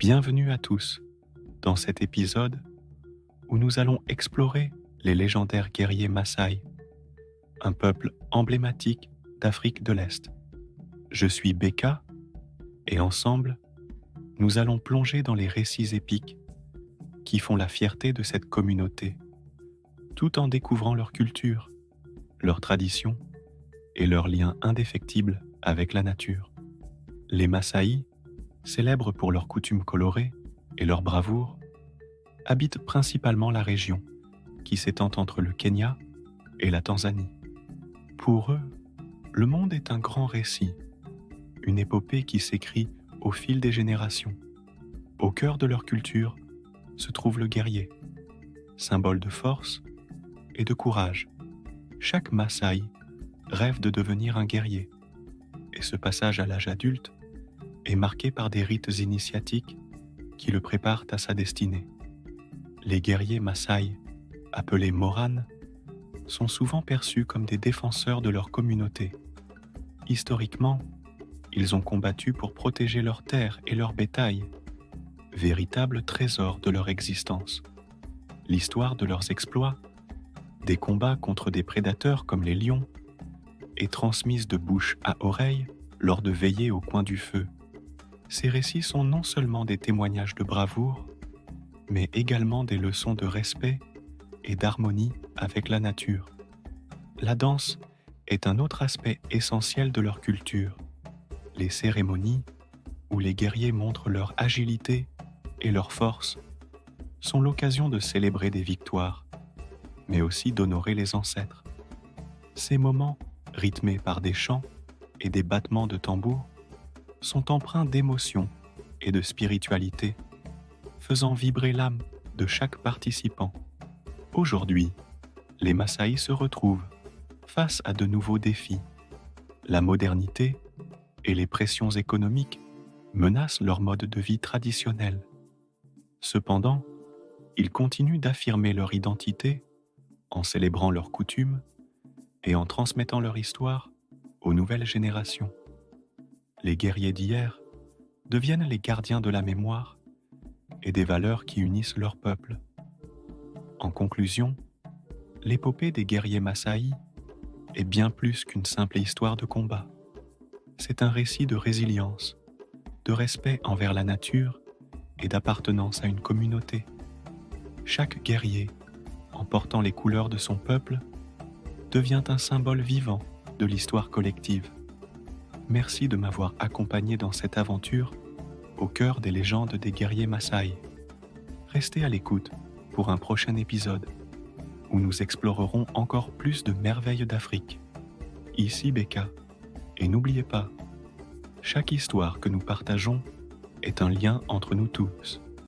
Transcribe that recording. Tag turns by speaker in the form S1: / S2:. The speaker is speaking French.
S1: Bienvenue à tous dans cet épisode où nous allons explorer les légendaires guerriers Maasai, un peuple emblématique d'Afrique de l'Est. Je suis Beka et ensemble, nous allons plonger dans les récits épiques qui font la fierté de cette communauté, tout en découvrant leur culture, leurs traditions et leurs liens indéfectibles avec la nature. Les Maasai, célèbres pour leurs coutumes colorées et leur bravoure, habitent principalement la région qui s'étend entre le Kenya et la Tanzanie. Pour eux, le monde est un grand récit, une épopée qui s'écrit au fil des générations. Au cœur de leur culture se trouve le guerrier, symbole de force et de courage. Chaque Maasai rêve de devenir un guerrier, et ce passage à l'âge adulte est marqué par des rites initiatiques qui le préparent à sa destinée. Les guerriers Maasai, appelés Moran, sont souvent perçus comme des défenseurs de leur communauté. Historiquement, ils ont combattu pour protéger leurs terres et leur bétail, véritables trésors de leur existence. L'histoire de leurs exploits, des combats contre des prédateurs comme les lions, est transmise de bouche à oreille lors de veillées au coin du feu. Ces récits sont non seulement des témoignages de bravoure, mais également des leçons de respect et d'harmonie avec la nature. La danse est un autre aspect essentiel de leur culture. Les cérémonies, où les guerriers montrent leur agilité et leur force, sont l'occasion de célébrer des victoires, mais aussi d'honorer les ancêtres. Ces moments, rythmés par des chants et des battements de tambour, sont empreints d'émotion et de spiritualité, faisant vibrer l'âme de chaque participant. Aujourd'hui, les Maasai se retrouvent face à de nouveaux défis. La modernité et les pressions économiques menacent leur mode de vie traditionnel. Cependant, ils continuent d'affirmer leur identité en célébrant leurs coutumes et en transmettant leur histoire aux nouvelles générations. Les guerriers d'hier deviennent les gardiens de la mémoire et des valeurs qui unissent leur peuple. En conclusion, l'épopée des guerriers Maasai est bien plus qu'une simple histoire de combat. C'est un récit de résilience, de respect envers la nature et d'appartenance à une communauté. Chaque guerrier, en portant les couleurs de son peuple, devient un symbole vivant de l'histoire collective. Merci de m'avoir accompagné dans cette aventure au cœur des légendes des guerriers Maasai. Restez à l'écoute pour un prochain épisode où nous explorerons encore plus de merveilles d'Afrique. Ici Beka, et n'oubliez pas, chaque histoire que nous partageons est un lien entre nous tous.